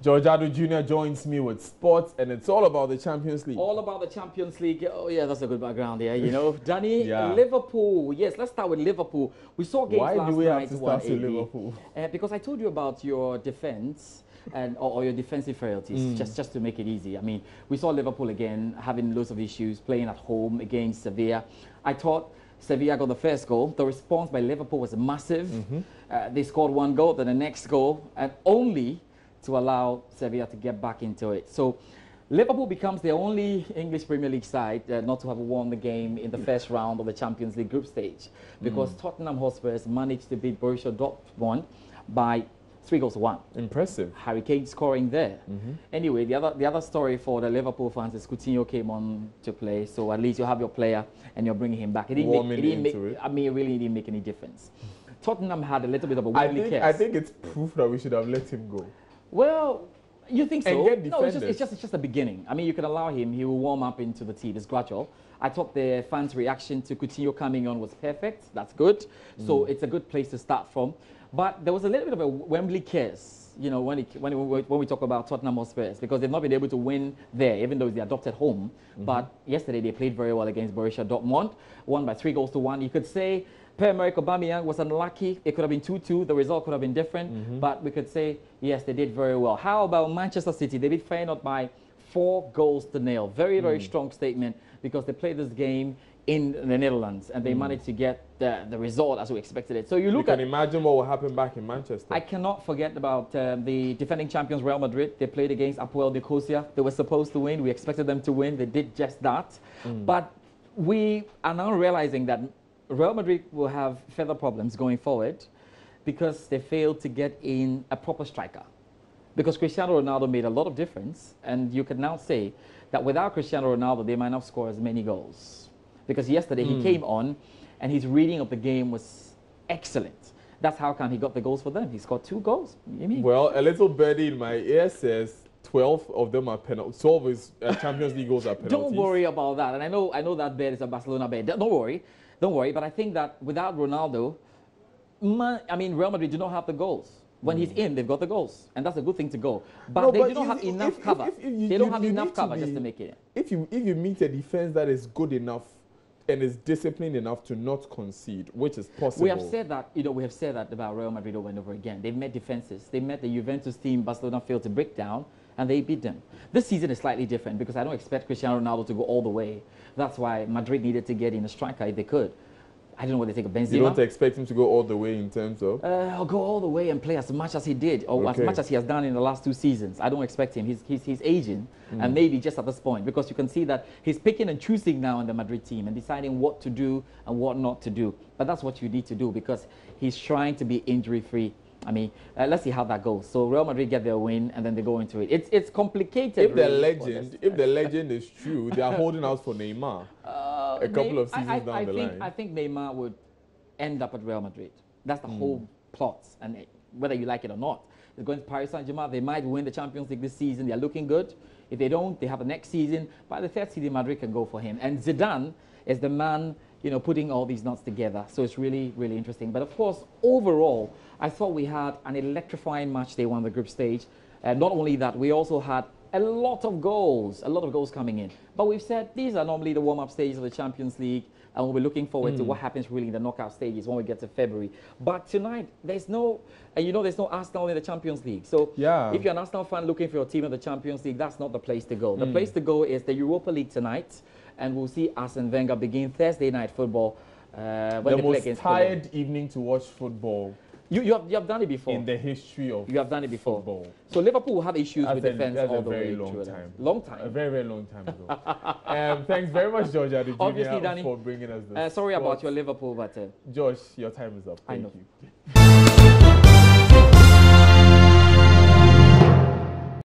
George Ado Jr. joins me with sports, and it's all about the Champions League. All about the Champions League. Oh, yeah, that's a good background there, you know. Danny, Yeah. Liverpool. Yes, let's start with Liverpool. We saw games last night. Why do we have to start with Liverpool? Because I told you about your defense and or your defensive frailties, just to make it easy. I mean, we saw Liverpool again having loads of issues, playing at home against Sevilla. I thought Sevilla got the first goal. The response by Liverpool was massive. They scored one goal, then the next goal, and only to allow Sevilla to get back into it. So Liverpool becomes the only English Premier League side not to have won the game in the first round of the Champions League group stage, because Tottenham Hotspur managed to beat Borussia Dortmund by 3-1. Impressive. Harry Kane scoring there. Anyway, the other story for the Liverpool fans is Coutinho came on to play, so at least you have your player and you're bringing him back. It really didn't make any difference. Tottenham had a little bit of a Wembley curse. I think it's proof that we should have let him go. Well, you think so? No, it's just the beginning. I mean, you can allow him. He will warm up into the team. It's gradual. I thought the fans' reaction to Coutinho coming on was perfect. That's good. So it's a good place to start from. But there was a little bit of a Wembley curse, you know, when we talk about Tottenham Hotspur, because they've not been able to win there, even though it's the adopted home. But yesterday they played very well against Borussia Dortmund, won by 3-1. You could say Pierre-Emerick Aubameyang was unlucky. It could have been 2-2. The result could have been different. But we could say, yes, they did very well. How about Manchester City? They beat Feyenoord by 4-0. Very, very strong statement, because they played this game in the Netherlands and they managed to get the result as we expected it. So you can imagine what will happen back in Manchester. I cannot forget about the defending champions Real Madrid. They played against Apoel Nicosia. They were supposed to win. We expected them to win. They did just that. But we are now realizing that Real Madrid will have further problems going forward because they failed to get in a proper striker. Because Cristiano Ronaldo made a lot of difference, and you can now say that without Cristiano Ronaldo, they might not score as many goals. Because yesterday he came on, and his reading of the game was excellent. That's how come he got the goals for them. He scored 2 goals. You mean? Well, a little birdie in my ear says 12 of them are penalties. 12 is Champions League goals are penalties. Don't worry about that. And I know that bet is a Barcelona bet. Don't worry. Don't worry. But I think that without Ronaldo, Real Madrid do not have the goals. When he's in, they've got the goals. And that's a good thing to go. But they do not have enough cover. They don't have enough cover just to make it. If you meet a defense that is good enough and is disciplined enough to not concede, which is possible. We have said that, we have said that about Real Madrid over and over again. They've met defenses. They met the Juventus team Barcelona failed to break down, and they beat them. This season is slightly different because I don't expect Cristiano Ronaldo to go all the way. That's why Madrid needed to get in a striker if they could. I don't know what they think of Benzema. You don't expect him to go all the way in terms of? Go all the way and play as much as he did, or as much as he has done in the last 2 seasons. I don't expect him. He's aging, and maybe just at this point, because you can see that he's picking and choosing now in the Madrid team and deciding what to do and what not to do. But that's what you need to do, because he's trying to be injury-free. I mean, let's see how that goes. So Real Madrid get their win, and then they go into it. It's complicated. If the legend is true, they are holding out for Neymar. A couple of seasons down the line. I think Neymar would end up at Real Madrid. That's the whole plot, and whether you like it or not. They're going to Paris Saint-Germain. They might win the Champions League this season. They're looking good. If they don't, they have the next season. By the 3rd season, Madrid can go for him. And Zidane is the man, putting all these knots together. So it's really, really interesting. But of course, overall, I thought we had an electrifying match. They won the group stage. Not only that, we also had a lot of goals coming in. But we've said these are normally the warm-up stages of the Champions League, and we'll be looking forward to what happens really in the knockout stages when we get to February. But tonight, there's no Arsenal in the Champions League. So if you're an Arsenal fan looking for your team in the Champions League, that's not the place to go. The place to go is the Europa League tonight, and we'll see Arsene Wenger begin Thursday night football. The most tired evening to watch football. You have done it before. In the history of You have done it before. Football. So Liverpool will have issues with defense all the way. Long time. Long time. A very, very long time ago. Thanks very much, George Ado Jr. Obviously, Danny, for bringing us this. sorry about your Liverpool, but... Josh, your time is up. Thank you.